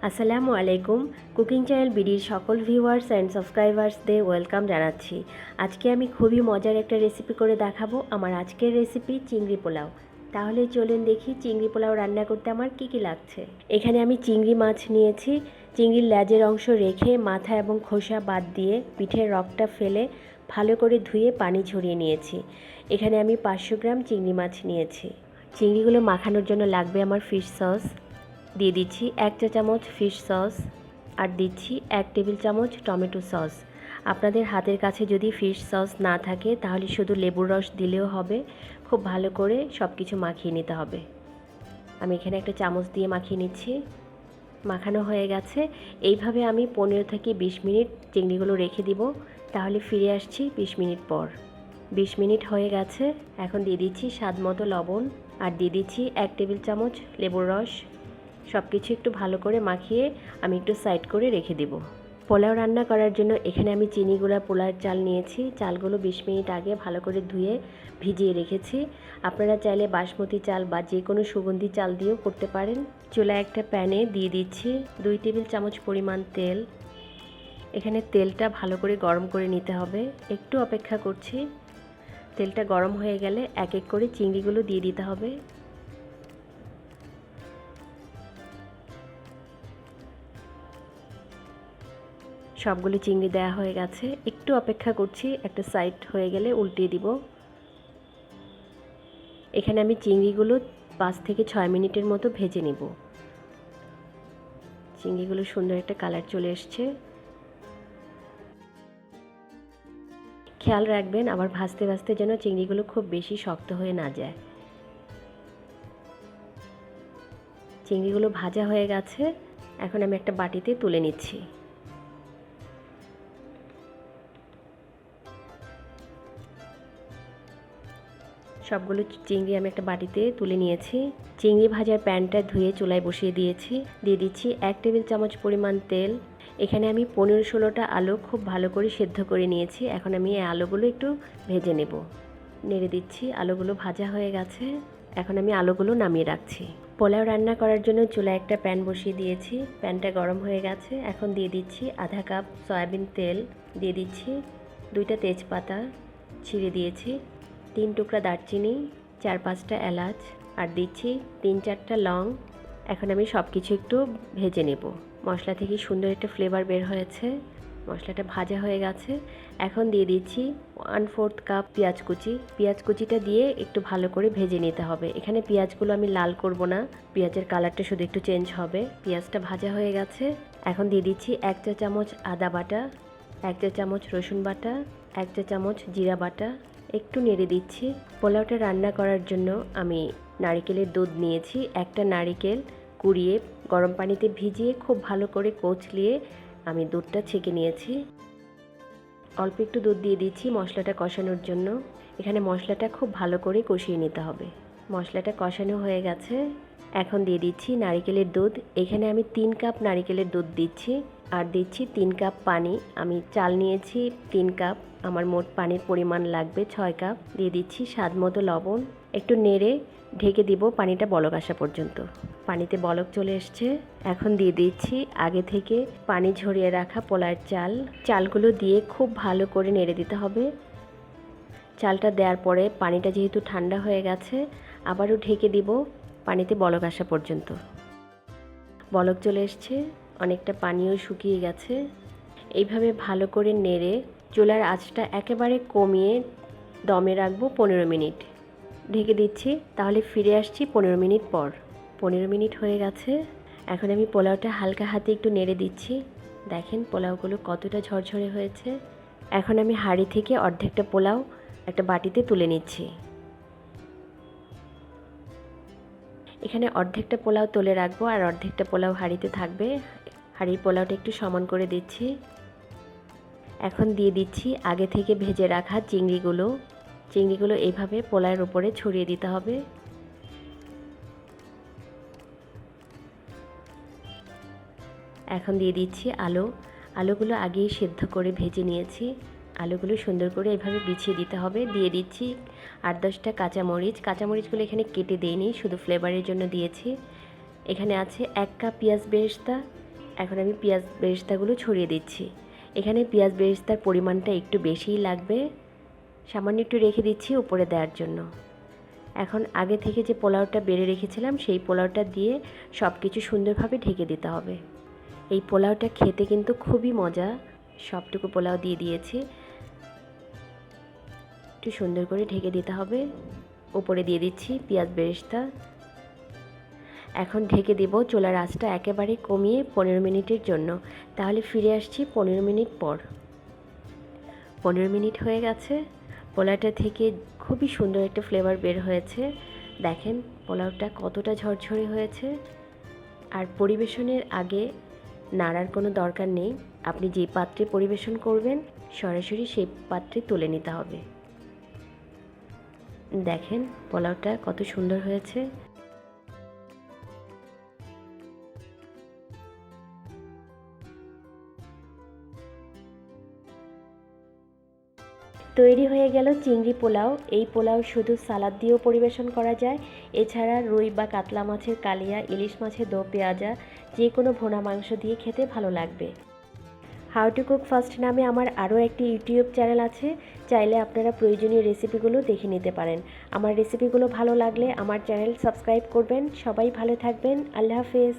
আসসালামু আলাইকুম। Cooking channel বিডির সকল ভিউয়ার্স অ্যান্ড সাবস্ক্রাইবার্সদের ওয়েলকাম জানাচ্ছি। আজকে আমি খুবই মজার একটা রেসিপি করে দেখাবো। আমার আজকের রেসিপি চিংড়ি পোলাও। তাহলে চলুন দেখি চিংড়ি পোলাও রান্না করতে আমার কি কি লাগছে। এখানে আমি চিংড়ি মাছ নিয়েছি। চিংড়ির লেজের অংশ রেখে মাথা এবং খোসা বাদ দিয়ে পিঠের রগটা ফেলে ভালো করে ধুয়ে পানি ঝরিয়ে নিয়েছি। এখানে আমি 500 গ্রাম চিংড়ি মাছ নিয়েছি। চিংড়িগুলো মাখানোর জন্য লাগবে আমার ফিশ সস। দিয়ে দিচ্ছি 1 চা চামচ ফিশ সস আর দিচ্ছি 1 টেবিল চামচ টমেটো সস। আপনাদের হাতের কাছে যদি ফিশ সস না থাকে তাহলে শুধু লেবুর রস দিলেও হবে। খুব ভালো করে সব কিছু মাখিয়ে নিতে হবে। আমি এখানে একটা চামচ দিয়ে মাখিয়ে নিচ্ছি। মাখানো হয়ে গেছে। এইভাবে আমি 15 থেকে 20 মিনিট চিংড়িগুলো রেখে দিব। তাহলে ফিরে আসছি 20 মিনিট পর। 20 মিনিট হয়ে গেছে। এখন দিয়ে দিচ্ছি স্বাদ মতো লবণ আর দিয়ে দিচ্ছি 1 টেবিল চামচ লেবুর রস। সব কিছু একটু ভালো করে মাখিয়ে আমি একটু সাইড করে রেখে দেব। পোলাও রান্না করার জন্য এখানে আমি চিনি গুঁড়া পোলার চাল নিয়েছি। চালগুলো 20 মিনিট আগে ভালো করে ধুয়ে ভিজিয়ে রেখেছি। আপনারা চাইলে বাসমতি চাল বা যে কোনো সুগন্ধি চাল দিয়েও করতে পারেন। চুলায় একটা প্যানে দিয়ে দিচ্ছি 2 টেবিল চামচ পরিমাণ তেল। এখানে তেলটা ভালো করে গরম করে নিতে হবে। একটু অপেক্ষা করছি। তেলটা গরম হয়ে গেলে এক এক করে চিংড়িগুলো দিয়ে দিতে হবে। সবগুলো চিংড়ি দেওয়া হয়ে গেছে। একটু অপেক্ষা করছি, একটা সাইড হয়ে গেলে উল্টিয়ে দিব। এখানে আমি চিংড়িগুলো 5 থেকে 6 মিনিটের মতো ভেজে নিব। চিংড়িগুলো সুন্দর একটা কালার চলে এসছে। খেয়াল রাখবেন আবার ভাজতে ভাজতে যেন চিংড়িগুলো খুব বেশি শক্ত হয়ে না যায়। চিংড়িগুলো ভাজা হয়ে গেছে। এখন আমি একটা বাটিতে তুলে নিচ্ছি। সবগুলো চিংড়ি আমি একটা বাটিতে তুলে নিয়েছি। চিংড়ি ভাজার প্যানটা ধুয়ে চুলায় বসিয়ে দিয়েছি। দিয়ে দিচ্ছি 1 টেবিল চামচ পরিমাণ তেল। এখানে আমি 15-16টা আলু খুব ভালো করে সেদ্ধ করে নিয়েছি। এখন আমি এই আলুগুলো একটু ভেজে নেব। নেড়ে দিচ্ছি। আলুগুলো ভাজা হয়ে গেছে। এখন আমি আলুগুলো নামিয়ে রাখছি। পোলাও রান্না করার জন্য চুলায় একটা প্যান বসিয়ে দিয়েছি। প্যানটা গরম হয়ে গেছে। এখন দিয়ে দিচ্ছি আধা কাপ সয়াবিন তেল। দিয়ে দিচ্ছি 2টা তেজপাতা ছিঁড়ে দিয়েছি, 3 টুকরা দারচিনি, 4-5টা এলাচ আর দিচ্ছি 3-4টা লং। এখন আমি সব কিছু একটু ভেজে নেব। মশলা থেকে সুন্দর একটা ফ্লেভার বের হয়েছে। মশলাটা ভাজা হয়ে গেছে। এখন দিয়ে দিচ্ছি 1/4 কাপ পেঁয়াজ কুচি। পেঁয়াজ কুচিটা দিয়ে একটু ভালো করে ভেজে নিতে হবে। এখানে পেঁয়াজগুলো আমি লাল করব না, পেঁয়াজের কালারটা শুধু একটু চেঞ্জ হবে। পেঁয়াজটা ভাজা হয়ে গেছে। এখন দিয়ে দিচ্ছি 1 চা চামচ আদা বাটা, 1 চা চামচ রসুন বাটা, 1 চা চামচ জিরা বাটা। একটু নেড়ে দিচ্ছি। পোলাওটা রান্না করার জন্য আমি নারকেলের দুধ নিয়েছি। একটা নারকেল কুড়িয়ে গরম পানিতে ভিজিয়ে খুব ভালো করে কচলিয়ে আমি দুধটা ছেঁকে নিয়েছি। অল্প একটু দুধ দিয়ে দিচ্ছি মশলাটা কষানোর জন্য। এখানে মশলাটা খুব ভালো করে কষিয়ে নিতে হবে। মশলাটা কষানো হয়ে গেছে। এখন দিয়ে দিচ্ছি নারকেলের দুধ। এখানে আমি 3 কাপ নারকেলের দুধ দিচ্ছি আর দিচ্ছি 3 কাপ পানি। আমি চাল নিয়েছি 3 কাপ, আমার মোট পানির পরিমাণ লাগবে 6 কাপ। দিয়ে দিচ্ছি স্বাদ মতো লবণ। একটু নেড়ে ঢেকে দিব পানিটা বলক আসা পর্যন্ত। পানিতে বলক চলে এসছে। এখন দিয়ে দিচ্ছি আগে থেকে পানি ঝরিয়ে রাখা পোলাওর চাল। চালগুলো দিয়ে খুব ভালো করে নেড়ে দিতে হবে। চালটা দেওয়ার পরে পানিটা যেহেতু ঠান্ডা হয়ে গেছে, আবারও ঢেকে দিব পানিতে বলক আসা পর্যন্ত। বলক চলে এসছে, অনেকটা পানিও শুকিয়ে গেছে। এইভাবে ভালো করে নেড়ে চুলার আঁচটা একেবারে কমিয়ে দমে রাখবো 15 মিনিট। ঢেকে দিচ্ছি। তাহলে ফিরে আসছি 15 মিনিট পর। 15 মিনিট হয়ে গেছে। এখন আমি পোলাওটা হালকা হাতে একটু নেড়ে দিচ্ছি। দেখেন পোলাওগুলো কতটা ঝরঝরে হয়েছে। এখন আমি হাঁড়ি থেকে অর্ধেকটা পোলাও একটা বাটিতে তুলে নিচ্ছি। এখানে অর্ধেকটা পোলাও তুলে রাখবো আর অর্ধেকটা পোলাও হাঁড়িতে থাকবে। হাঁড়ির পোলাওটা একটু সমান করে দিচ্ছি। এখন দিয়ে দিচ্ছি আগে থেকে ভেজে রাখা চিংড়িগুলো। চিংড়িগুলো এইভাবে পোলাওয়ের উপরে ছড়িয়ে দিতে হবে। এখন দিয়ে দিচ্ছি আলু। আলুগুলো আগেই সেদ্ধ করে ভেজে নিয়েছি। আলুগুলো সুন্দর করে এভাবে বিছিয়ে দিতে হবে। দিয়ে দিচ্ছি 8-10টা কাঁচামরিচ। কাঁচামরিচগুলো এখানে কেটে দেইনি, শুধু ফ্লেভারের জন্য দিয়েছি। এখানে আছে 1 কাপ পেঁয়াজ বেরেস্তা, এখন আমি পেঁয়াজ বেরেস্তাগুলো ছড়িয়ে দিচ্ছি। এখানে পেঁয়াজ বেরেস্তার পরিমাণটা একটু বেশিই লাগবে, সামান্য একটু রেখে দিচ্ছি উপরে দেওয়ার জন্য। এখন আগে থেকে যে পোলাওটা বেড়ে রেখেছিলাম সেই পোলাওটা দিয়ে সব কিছু সুন্দরভাবে ঢেকে দিতে হবে। এই পোলাওটা খেতে কিন্তু খুবই মজা। সবটুকু পোলাও দিয়ে দিয়েছি, একটু সুন্দর করে ঢেকে দিতে হবে। উপরে দিয়ে দিচ্ছি পেঁয়াজ বেরেস্তা। এখন ঢেকে দেব চুলার আঁচটা একেবারে কমিয়ে 15 মিনিটের জন্য। তাহলে ফিরে আসছি 15 মিনিট পর। 15 মিনিট হয়ে গেছে। পোলাওটা থেকে খুবই সুন্দর একটা ফ্লেভার বের হয়েছে। দেখেন পোলাওটা কতটা ঝরঝরে হয়েছে। আর পরিবেশনের আগে নাড়ার কোনো দরকার নেই। আপনি যে পাত্রে পরিবেশন করবেন সরাসরি সেই পাত্রে তুলে নিতে হবে। দেখেন পোলাওটা কত সুন্দর হয়েছে। তৈরি হয়ে গেল চিংড়ি পোলাও। এই পোলাও শুধু সালাদ দিয়েও পরিবেশন করা যায়। এছাড়া রুই বা কাতলা মাছের কালিয়া, ইলিশ মাছের দো পেঁয়াজা, যে কোনো ভুনা মাংস দিয়ে খেতে ভালো লাগবে। হাউ টু কুক ফার্স্ট নামে আমার আরও একটি ইউটিউব চ্যানেল আছে, চাইলে আপনারা প্রয়োজনীয় রেসিপিগুলো দেখে নিতে পারেন। আমার রেসিপিগুলো ভালো লাগলে আমার চ্যানেল সাবস্ক্রাইব করবেন। সবাই ভালো থাকবেন। আল্লাহ হাফেজ।